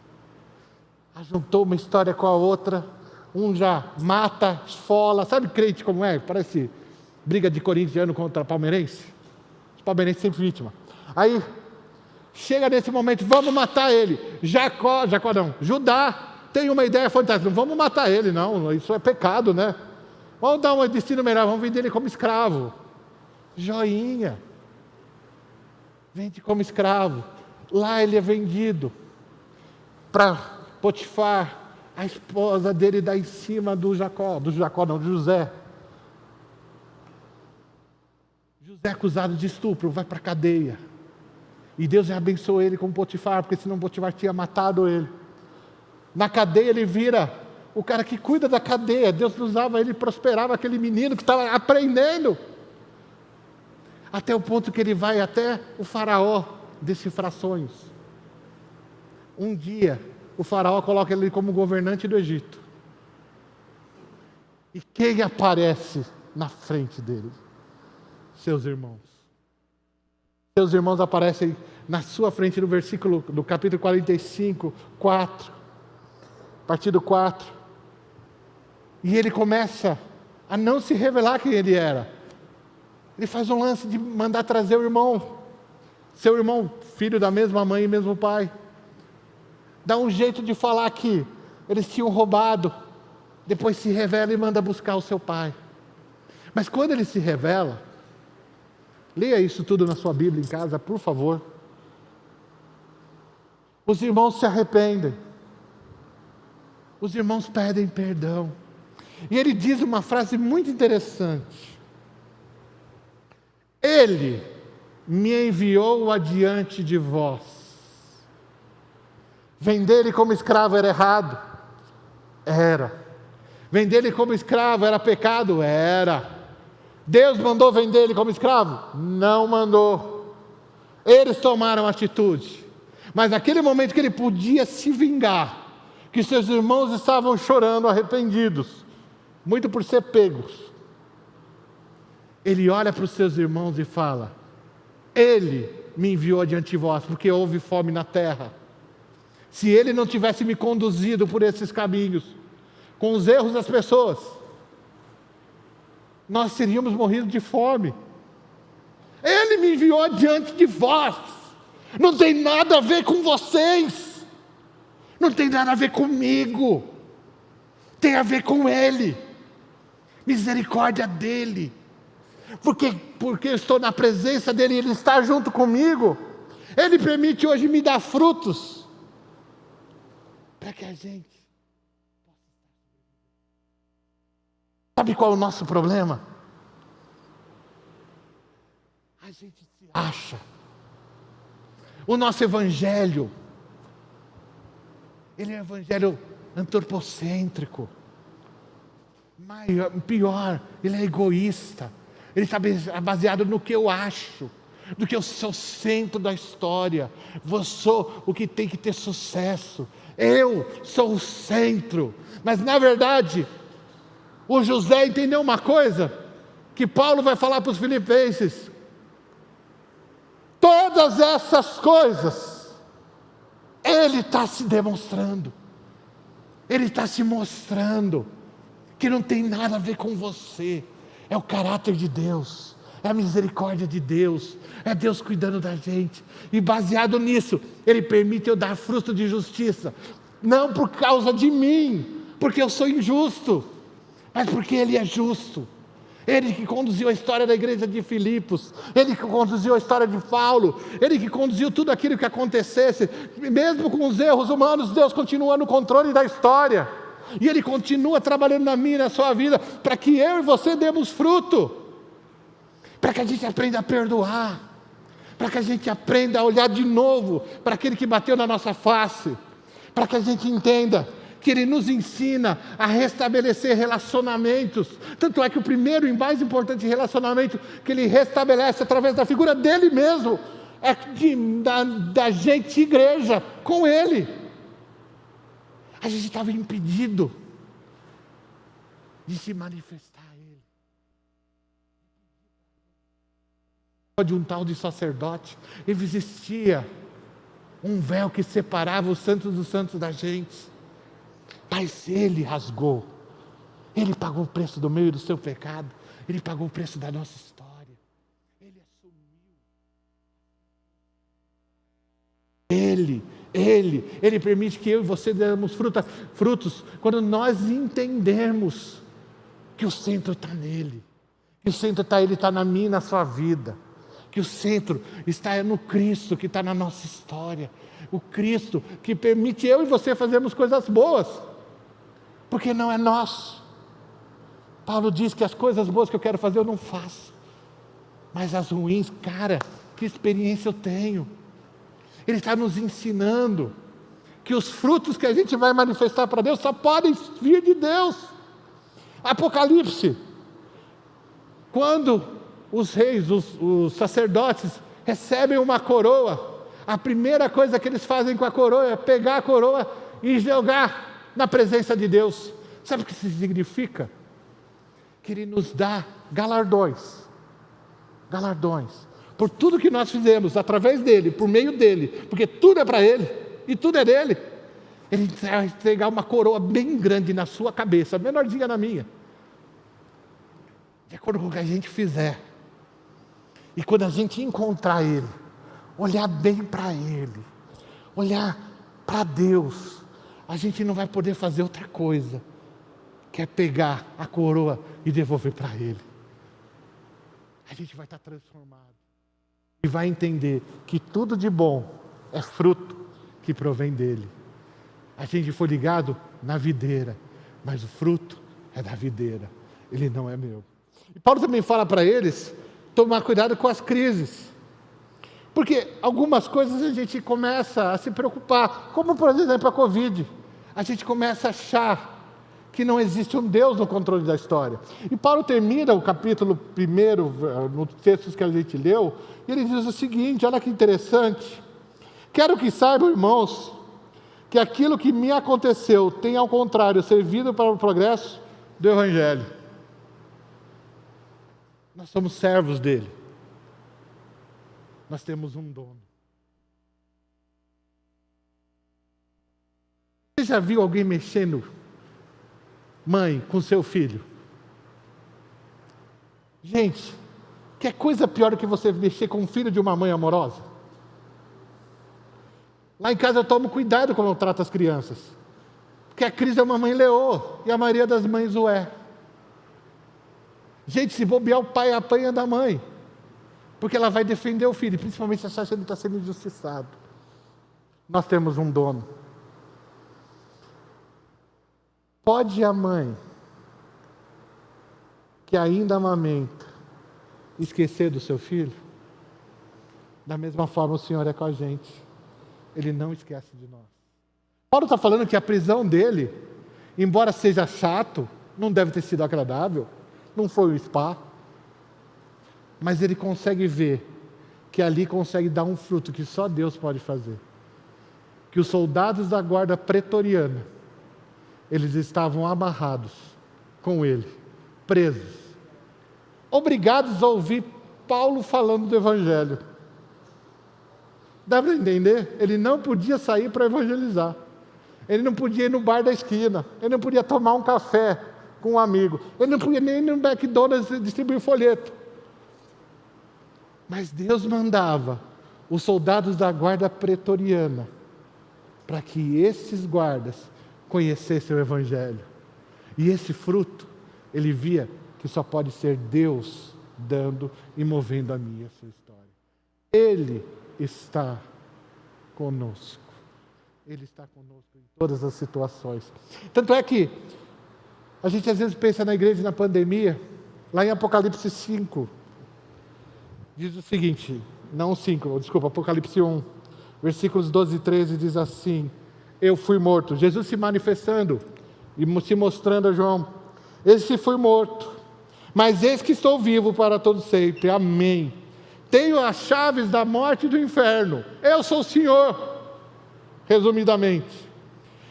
Speaker 1: Ajuntou uma história com a outra, um já mata, esfola, sabe crente como é? Parece briga de corintiano contra palmeirense. Os palmeirenses sempre vítima. Aí, chega nesse momento, vamos matar ele. Judá tem uma ideia fantástica, não vamos matar ele não, isso é pecado, né? Vamos dar um destino melhor, vamos vender ele como escravo. Joinha. Vende como escravo. Lá ele é vendido para Potifar. A esposa dele dá em cima do José. José é acusado de estupro, vai para a cadeia. E Deus já abençoou ele com Potifar, porque senão Potifar tinha matado ele. Na cadeia ele vira o cara que cuida da cadeia. Deus usava ele, prosperava aquele menino que estava aprendendo. Até o ponto que ele vai até o faraó decifrar sonhos. Um dia, o faraó coloca ele como governante do Egito. E quem aparece na frente dele? Seus irmãos. Seus irmãos aparecem na sua frente no versículo do capítulo 45, 4. A partir do 4. E ele começa a não se revelar quem ele era. Ele faz um lance de mandar trazer o irmão, seu irmão, filho da mesma mãe e mesmo pai. Dá um jeito de falar que eles tinham roubado. Depois se revela e manda buscar o seu pai. Mas quando ele se revela, leia isso tudo na sua Bíblia em casa, por favor. Os irmãos se arrependem. Os irmãos pedem perdão. E ele diz uma frase muito interessante. Ele me enviou adiante de vós. Vender ele como escravo era errado? Era. Vender ele como escravo era pecado? Era. Deus mandou vender ele como escravo? Não mandou. Eles tomaram atitude. Mas naquele momento que ele podia se vingar, que seus irmãos estavam chorando, arrependidos, muito por ser pegos, ele olha para os seus irmãos e fala: Ele me enviou adiante de vós, porque houve fome na terra. Se ele não tivesse me conduzido por esses caminhos, com os erros das pessoas, nós teríamos morrido de fome. Ele me enviou adiante de vós. Não tem nada a ver com vocês. Não tem nada a ver comigo. Tem a ver com Ele. Misericórdia dEle. Porque eu estou na presença dEle e Ele está junto comigo. Ele permite hoje me dar frutos. Para que a gente... Sabe qual é o nosso problema? A gente se acha. O nosso evangelho, ele é um evangelho antropocêntrico. Pior, ele é egoísta. Ele está baseado no que eu acho, no que eu sou o centro da história. Eu sou o que tem que ter sucesso. Eu sou o centro. Mas na verdade, o José entendeu uma coisa que Paulo vai falar para os filipenses. Todas essas coisas, ele está se demonstrando. Ele está se mostrando que não tem nada a ver com você. É o caráter de Deus, é a misericórdia de Deus, é Deus cuidando da gente. E baseado nisso, Ele permite eu dar fruto de justiça. Não por causa de mim, porque eu sou injusto, mas porque Ele é justo. Ele que conduziu a história da igreja de Filipos, Ele que conduziu a história de Paulo, Ele que conduziu tudo aquilo que acontecesse, mesmo com os erros humanos, Deus continua no controle da história, e Ele continua trabalhando na minha e na sua vida, para que eu e você demos fruto, para que a gente aprenda a perdoar, para que a gente aprenda a olhar de novo para aquele que bateu na nossa face, para que a gente entenda que Ele nos ensina a restabelecer relacionamentos. Tanto é que o primeiro e mais importante relacionamento que Ele restabelece através da figura dEle mesmo, é da gente igreja, com Ele. A gente estava impedido de se manifestar a Ele. De um tal de sacerdote, existia um véu que separava os santos dos santos da gente. Mas Ele rasgou. Ele pagou o preço do meu e do seu pecado. Ele pagou o preço da nossa história. Ele assumiu. Ele permite que eu e você demos frutos quando nós entendermos que o centro está nele. Que o centro Ele está na minha e na sua vida. Que o centro está no Cristo que está na nossa história. O Cristo que permite eu e você fazermos coisas boas. Porque não é nosso. Paulo diz que as coisas boas que eu quero fazer eu não faço. Mas as ruins, cara, que experiência eu tenho. Ele está nos ensinando que os frutos que a gente vai manifestar para Deus só podem vir de Deus. Apocalipse. Quando os reis, os sacerdotes recebem uma coroa, a primeira coisa que eles fazem com a coroa é pegar a coroa e jogar na presença de Deus. Sabe o que isso significa? Que Ele nos dá galardões por tudo que nós fizemos através dEle, por meio dEle, porque tudo é para Ele e tudo é dEle. Ele vai entregar uma coroa bem grande na sua cabeça, menorzinha na minha, de acordo com o que a gente fizer. E quando a gente encontrar Ele, olhar bem para Ele, olhar para Deus, a gente não vai poder fazer outra coisa, que é pegar a coroa e devolver para Ele. A gente vai estar transformado e vai entender que tudo de bom é fruto que provém dEle. A gente foi ligado na videira, mas o fruto é da videira, ele não é meu. E Paulo também fala para eles tomar cuidado com as crises, porque algumas coisas a gente começa a se preocupar, como por exemplo a Covid. A gente começa a achar que não existe um Deus no controle da história. E Paulo termina o capítulo 1, nos textos que a gente leu, e ele diz o seguinte, olha que interessante: quero que saibam, irmãos, que aquilo que me aconteceu tem, ao contrário, servido para o progresso do Evangelho. Nós somos servos dele. Nós temos um dono. Você já viu alguém mexendo, mãe, com seu filho? Gente, que coisa pior do que você mexer com o filho de uma mãe amorosa? Lá em casa eu tomo cuidado quando eu trato as crianças, porque a Cris é uma mãe leoa, e a maioria das mães o é. Gente, se bobear, o pai apanha da mãe, porque ela vai defender o filho, principalmente se achar que ele está sendo injustiçado. Nós temos um dono. Pode a mãe, que ainda amamenta, esquecer do seu filho? Da mesma forma o Senhor é com a gente. Ele não esquece de nós. Paulo está falando que a prisão dele, embora seja chato, não deve ter sido agradável, não foi um spa, mas ele consegue ver que ali consegue dar um fruto que só Deus pode fazer. Que os soldados da guarda pretoriana, eles estavam amarrados com ele, presos, obrigados a ouvir Paulo falando do Evangelho. Dá para entender? Ele não podia sair para evangelizar. Ele não podia ir no bar da esquina. Ele não podia tomar um café com um amigo. Ele não podia nem ir no McDonald's distribuir folheto. Mas Deus mandava os soldados da guarda pretoriana para que esses guardas conhecessem o Evangelho. E esse fruto, ele via que só pode ser Deus dando e movendo a minha e a sua história. Ele está conosco. Ele está conosco em todas as situações. Tanto é que a gente às vezes pensa na igreja na pandemia, lá em Apocalipse 5, diz o seguinte, não 5, desculpa, Apocalipse 1, versículos 12 e 13 diz assim: eu fui morto. Jesus se manifestando e se mostrando a João: esse fui morto, mas eis que estou vivo para todo sempre. Amém. Tenho as chaves da morte e do inferno. Eu sou o Senhor. Resumidamente,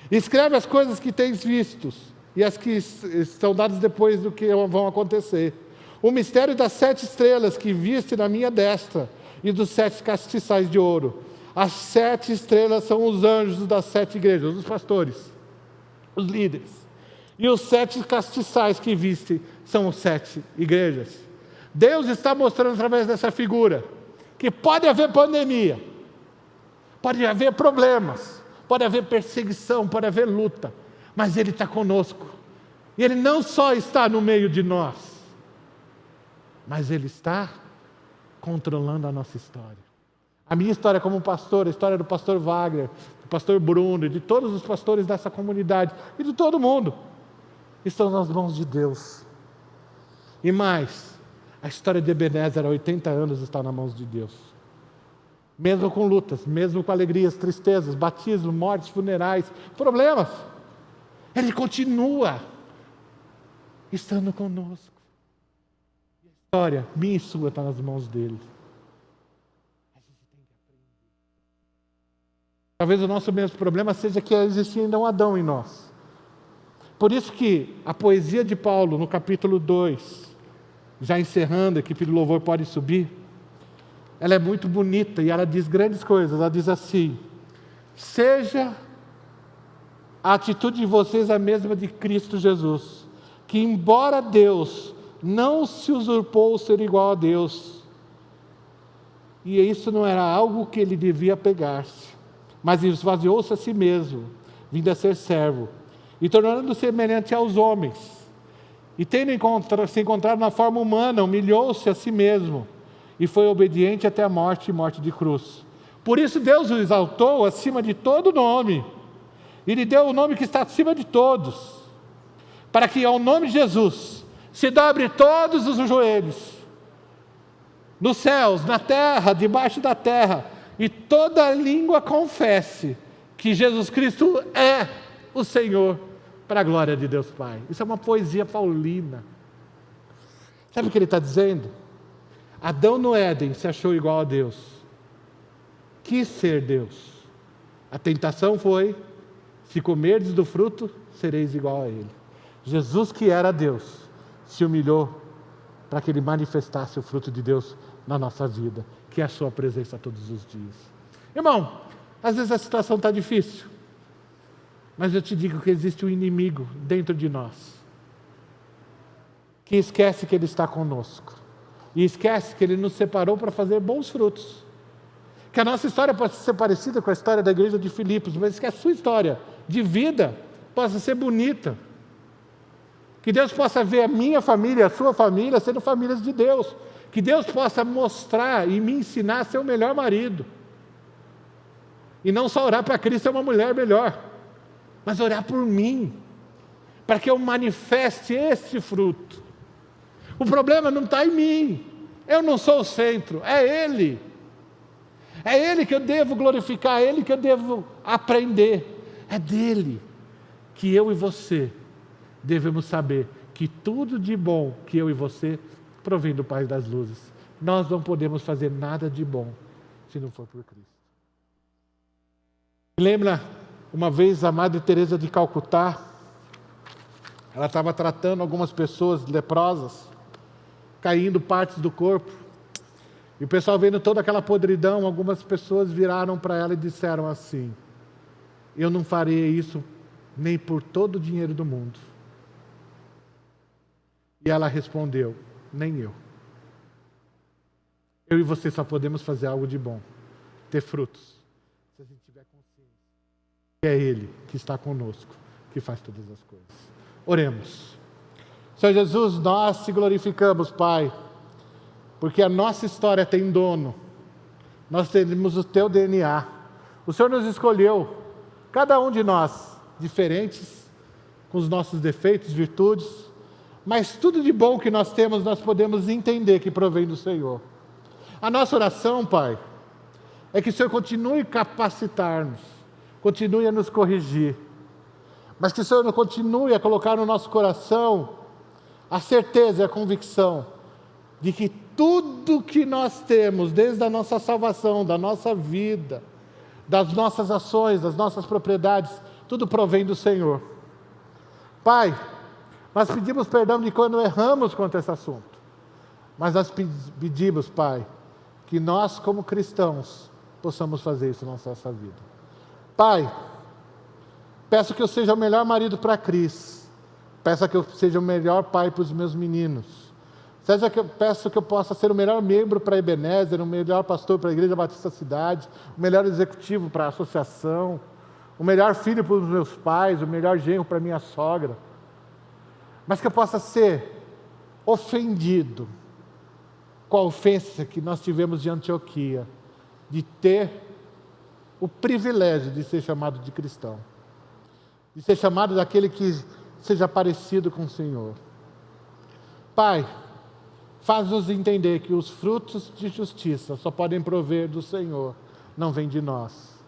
Speaker 1: escreve as coisas que tens vistos e as que estão dadas depois do que vão acontecer. O mistério das 7 estrelas que viste na minha destra e dos 7 castiçais de ouro. As 7 estrelas são os anjos das 7 igrejas, os pastores, os líderes. E os 7 castiçais que viste são as 7 igrejas. Deus está mostrando através dessa figura que pode haver pandemia, pode haver problemas, pode haver perseguição, pode haver luta, mas Ele está conosco. E Ele não só está no meio de nós, mas Ele está controlando a nossa história. A minha história como pastor, a história do pastor Wagner, do pastor Bruno, e de todos os pastores dessa comunidade, e de todo mundo, estão nas mãos de Deus. E mais, a história de Ebenezer há 80 anos está nas mãos de Deus. Mesmo com lutas, mesmo com alegrias, tristezas, batismos, mortes, funerais, problemas, Ele continua estando conosco. E a história, minha e sua, está nas mãos dEle. A gente tem que aprender. Talvez o nosso mesmo problema seja que existia ainda um Adão em nós. Por isso que a poesia de Paulo, no capítulo 2, já encerrando, a equipe do louvor pode subir, ela é muito bonita e ela diz grandes coisas. Ela diz assim: seja a atitude de vocês a mesma de Cristo Jesus, que embora Deus não se usurpou ser igual a Deus, E isso não era algo que ele devia pegar-se, mas esvaziou-se a si mesmo, vindo a ser servo, e tornando-se semelhante aos homens. E tendo se encontrado na forma humana, humilhou-se a si mesmo, e foi obediente até a morte e morte de cruz. Por isso Deus o exaltou acima de todo nome, e lhe deu o nome que está acima de todos, para que ao nome de Jesus se dobre todos os joelhos, nos céus, na terra, debaixo da terra, e toda língua confesse que Jesus Cristo é o Senhor, para a glória de Deus Pai. Isso é uma poesia paulina. Sabe o que ele está dizendo? Adão no Éden se achou igual a Deus, quis ser Deus. A tentação foi: se comerdes do fruto, sereis igual a Ele. Jesus, que era Deus, se humilhou para que Ele manifestasse o fruto de Deus na nossa vida, que é a sua presença todos os dias. Irmão, às vezes a situação está difícil, mas eu te digo que existe um inimigo dentro de nós, que esquece que Ele está conosco, e esquece que Ele nos separou para fazer bons frutos. Que a nossa história pode ser parecida com a história da igreja de Filipos, mas que a sua história de vida possa ser bonita. Que Deus possa ver a minha família, a sua família, sendo famílias de Deus. Que Deus possa mostrar e me ensinar a ser o melhor marido. E não só orar para Cristo ser uma mulher melhor, mas orar por mim, para que eu manifeste esse fruto. O problema não está em mim, eu não sou o centro, é Ele. É Ele que eu devo glorificar, é Ele que eu devo aprender. É dele que eu e você devemos saber que tudo de bom que eu e você provém do Pai das luzes. Nós não podemos fazer nada de bom se não for por Cristo. Lembra uma vez a Madre Teresa de Calcutá? Ela estava tratando algumas pessoas leprosas, caindo partes do corpo. E o pessoal vendo toda aquela podridão, algumas pessoas viraram para ela e disseram assim: eu não farei isso nem por todo o dinheiro do mundo. E ela respondeu: nem eu. Eu e você só podemos fazer algo de bom, ter frutos, se a gente tiver consciência que é Ele que está conosco, que faz todas as coisas. Oremos. Senhor Jesus, nós te glorificamos, Pai, porque a nossa história tem dono, nós temos o Teu DNA, o Senhor nos escolheu, cada um de nós, diferentes, com os nossos defeitos, virtudes, mas tudo de bom que nós temos, nós podemos entender que provém do Senhor. A nossa oração, Pai, é que o Senhor continue a capacitar-nos, continue a nos corrigir, mas que o Senhor continue a colocar no nosso coração a certeza e a convicção de que tudo que nós temos, desde a nossa salvação, da nossa vida, das nossas ações, das nossas propriedades, tudo provém do Senhor. Pai, nós pedimos perdão de quando erramos quanto a esse assunto, mas nós pedimos, Pai, que nós como cristãos possamos fazer isso na nossa vida. Pai, peço que eu seja o melhor marido para a Cris, peço que eu seja o melhor pai para os meus meninos, peço que eu possa ser o melhor membro para a Ebenezer, o melhor pastor para a Igreja Batista Cidade, o melhor executivo para a associação, o melhor filho para os meus pais, o melhor genro para a minha sogra, mas que eu possa ser ofendido com a ofensa que nós tivemos de Antioquia, de ter o privilégio de ser chamado de cristão, de ser chamado daquele que seja parecido com o Senhor. Pai, faz-nos entender que os frutos de justiça só podem prover do Senhor, não vem de nós.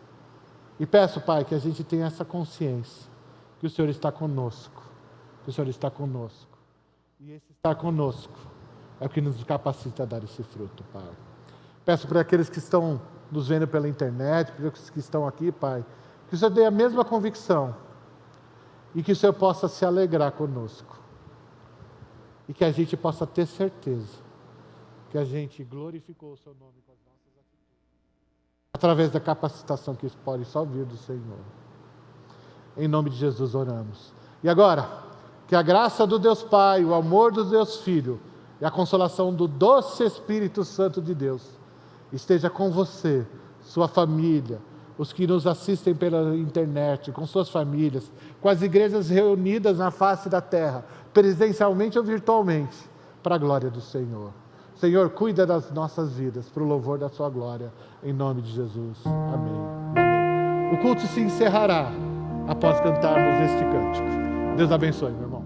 Speaker 1: E peço, Pai, que a gente tenha essa consciência, que o Senhor está conosco, que o Senhor está conosco. E esse estar conosco é o que nos capacita a dar esse fruto, Pai. Peço para aqueles que estão nos vendo pela internet, para aqueles que estão aqui, Pai, que o Senhor dê a mesma convicção e que o Senhor possa se alegrar conosco. E que a gente possa ter certeza que a gente glorificou o Seu nome com as nossas atitudes, através da capacitação que pode só vir do Senhor. Em nome de Jesus oramos. E agora, que a graça do Deus Pai, o amor do Deus Filho e a consolação do doce Espírito Santo de Deus esteja com você, sua família, os que nos assistem pela internet, com suas famílias, com as igrejas reunidas na face da terra, presencialmente ou virtualmente, para a glória do Senhor. Senhor, cuida das nossas vidas, para o louvor da sua glória, em nome de Jesus. Amém. Amém. O culto se encerrará após cantarmos este cântico. Deus abençoe, meu irmão.